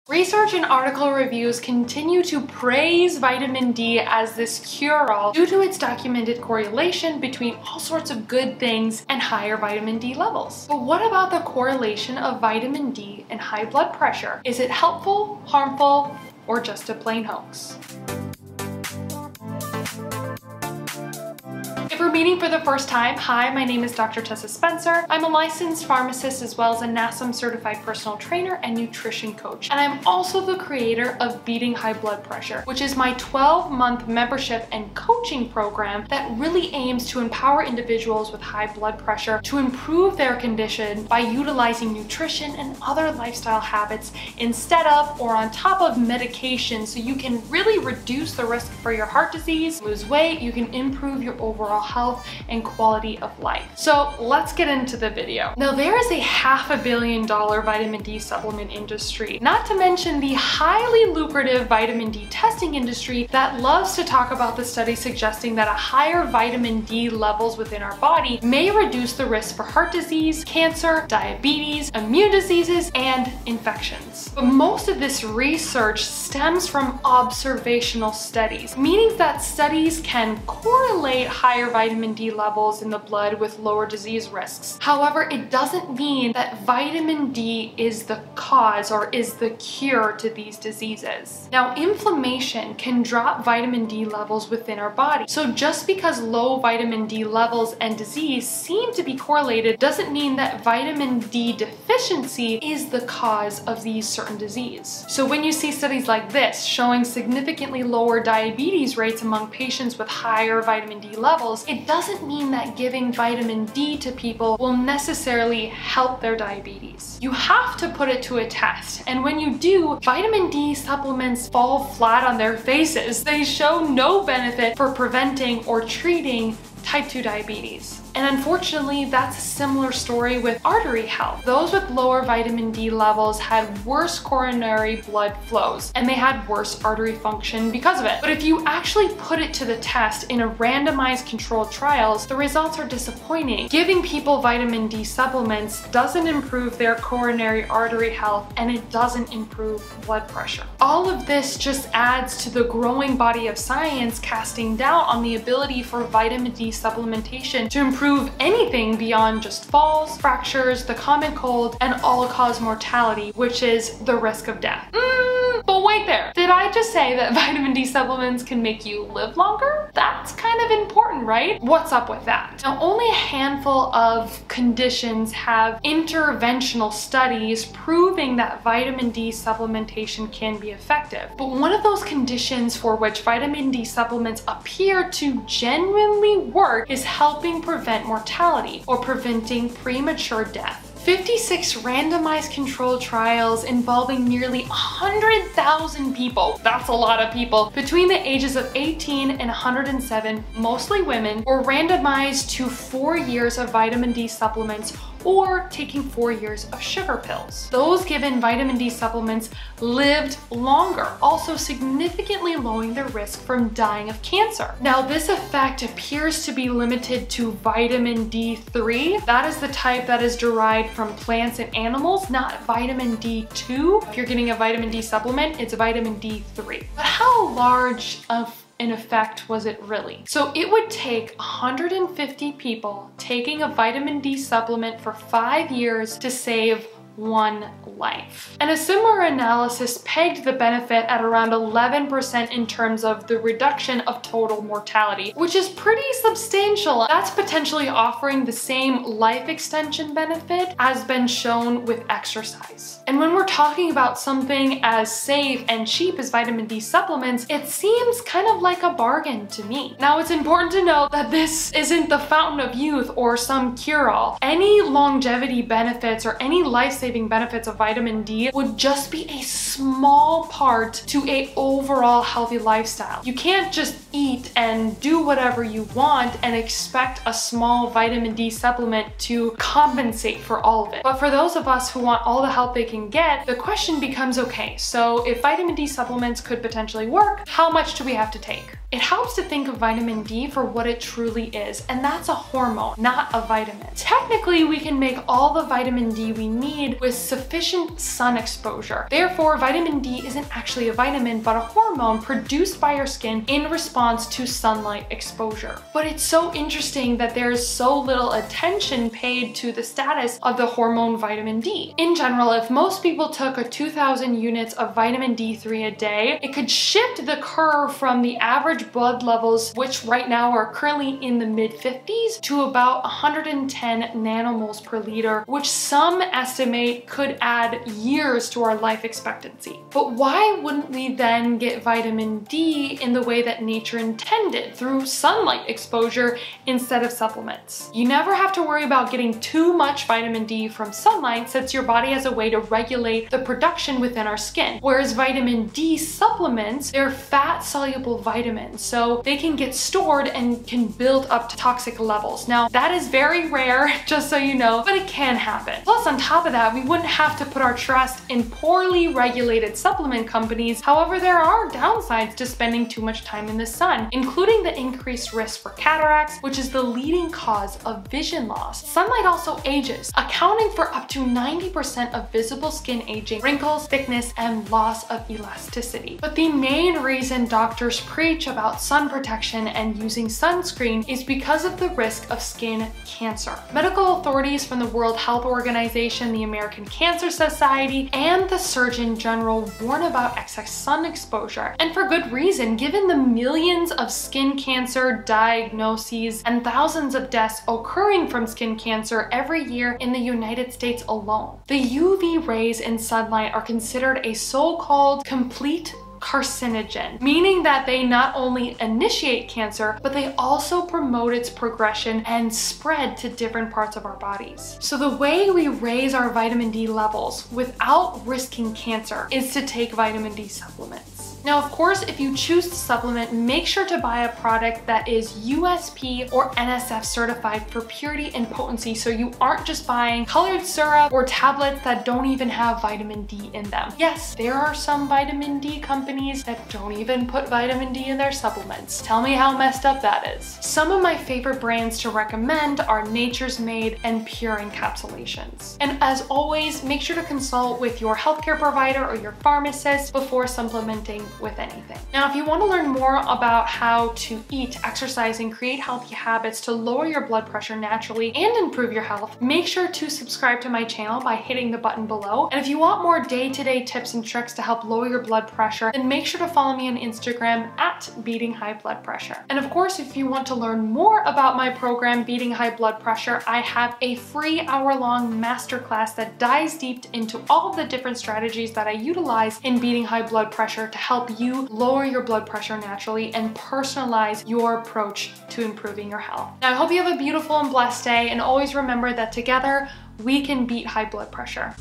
Research and article reviews continue to praise vitamin D as this cure-all due to its documented correlation between all sorts of good things and higher vitamin D levels. But what about the correlation of vitamin D and high blood pressure? Is it helpful, harmful, or just a plain hoax? If we're meeting for the first time, hi, my name is Dr. Tessa Spencer. I'm a licensed pharmacist as well as a NASM certified personal trainer and nutrition coach. And I'm also the creator of Beating High Blood Pressure, which is my 12-month membership and coaching program that really aims to empower individuals with high blood pressure to improve their condition by utilizing nutrition and other lifestyle habits instead of or on top of medication, so you can really reduce the risk for your heart disease, lose weight, you can improve your overall health and quality of life. So let's get into the video. Now there is a $500 million vitamin D supplement industry, not to mention the highly lucrative vitamin D testing industry that loves to talk about the study suggesting that a higher vitamin D levels within our body may reduce the risk for heart disease, cancer, diabetes, immune diseases, and infections. But most of this research stems from observational studies, meaning that studies can correlate higher vitamin D levels in the blood with lower disease risks. However, it doesn't mean that vitamin D is the cause or is the cure to these diseases. Now, inflammation can drop vitamin D levels within our body. So just because low vitamin D levels and disease seem to be correlated doesn't mean that vitamin D deficiency is the cause of these certain disease. So when you see studies like this showing significantly lower diabetes rates among patients with higher vitamin D levels, it doesn't mean that giving vitamin D to people will necessarily help their diabetes. You have to put it to a test, and when you do, vitamin D supplements fall flat on their faces. They show no benefit for preventing or treating type 2 diabetes. And unfortunately, that's a similar story with artery health. Those with lower vitamin D levels had worse coronary blood flows, and they had worse artery function because of it. But if you actually put it to the test in a randomized controlled trials, the results are disappointing. Giving people vitamin D supplements doesn't improve their coronary artery health, and it doesn't improve blood pressure. All of this just adds to the growing body of science casting doubt on the ability for vitamin D supplementation to improve anything beyond just falls, fractures, the common cold, and all-cause mortality, which is the risk of death. But wait there. Did I just say that vitamin D supplements can make you live longer? That's kind of important, right? What's up with that? Now, only a handful of conditions have interventional studies proving that vitamin D supplementation can be effective. But one of those conditions for which vitamin D supplements appear to genuinely work is helping prevent mortality or preventing premature death. 56 randomized controlled trials involving nearly 100,000 people, that's a lot of people, between the ages of 18 and 107, mostly women, were randomized to 4 years of vitamin D supplements or taking 4 years of sugar pills. Those given vitamin D supplements lived longer, also significantly lowering their risk from dying of cancer. Now, this effect appears to be limited to vitamin D3. That is the type that is derived from plants and animals, not vitamin D2. If you're getting a vitamin D supplement, it's vitamin D3. But how large of an effect was it really? So it would take 150 people taking a vitamin D supplement for 5 years to save one life. And a similar analysis pegged the benefit at around 11% in terms of the reduction of total mortality, which is pretty substantial. That's potentially offering the same life extension benefit as been shown with exercise. And when we're talking about something as safe and cheap as vitamin D supplements, it seems kind of like a bargain to me. Now, it's important to note that this isn't the fountain of youth or some cure-all. Any longevity benefits or any life-saving benefits of vitamin D would just be a small part to an overall healthy lifestyle. You can't just eat and do whatever you want and expect a small vitamin D supplement to compensate for all of it. But for those of us who want all the help they can get, the question becomes, okay, so if vitamin D supplements could potentially work, how much do we have to take? It helps to think of vitamin D for what it truly is, and that's a hormone, not a vitamin. Technically, we can make all the vitamin D we need made with sufficient sun exposure. Therefore, vitamin D isn't actually a vitamin, but a hormone produced by your skin in response to sunlight exposure. But it's so interesting that there's so little attention paid to the status of the hormone vitamin D. In general, if most people took a 2,000 units of vitamin D3 a day, it could shift the curve from the average blood levels, which right now are currently in the mid-50s, to about 110 nanomoles per liter, which some estimate could add years to our life expectancy. But why wouldn't we then get vitamin D in the way that nature intended, through sunlight exposure instead of supplements? You never have to worry about getting too much vitamin D from sunlight, since your body has a way to regulate the production within our skin. Whereas vitamin D supplements, they're fat-soluble vitamins, so they can get stored and can build up to toxic levels. Now, that is very rare, just so you know, but it can happen. Plus, on top of that, we wouldn't have to put our trust in poorly regulated supplement companies. However, there are downsides to spending too much time in the sun, including the increased risk for cataracts, which is the leading cause of vision loss. Sunlight also ages, accounting for up to 90% of visible skin aging, wrinkles, thickness, and loss of elasticity. But the main reason doctors preach about sun protection and using sunscreen is because of the risk of skin cancer. Medical authorities from the World Health Organization, the American Cancer Society, and the Surgeon General warn about excess sun exposure. And for good reason, given the millions of skin cancer diagnoses and thousands of deaths occurring from skin cancer every year in the United States alone. The UV rays in sunlight are considered a so-called complete carcinogen, meaning that they not only initiate cancer, but they also promote its progression and spread to different parts of our bodies. So the way we raise our vitamin D levels without risking cancer is to take vitamin D supplements. Now, of course, if you choose to supplement, make sure to buy a product that is USP or NSF certified for purity and potency, so you aren't just buying colored syrup or tablets that don't even have vitamin D in them. Yes, there are some vitamin D companies that don't even put vitamin D in their supplements. Tell me how messed up that is. Some of my favorite brands to recommend are Nature's Made and Pure Encapsulations. And as always, make sure to consult with your healthcare provider or your pharmacist before supplementing with anything. Now, if you want to learn more about how to eat, exercise, and create healthy habits to lower your blood pressure naturally and improve your health, make sure to subscribe to my channel by hitting the button below. And if you want more day-to-day tips and tricks to help lower your blood pressure, then make sure to follow me on Instagram at Beating High Blood Pressure. And of course, if you want to learn more about my program, Beating High Blood Pressure, I have a free hour-long masterclass that dives deep into all of the different strategies that I utilize in beating high blood pressure to help you lower your blood pressure naturally and personalize your approach to improving your health. Now, I hope you have a beautiful and blessed day, and always remember that together we can beat high blood pressure.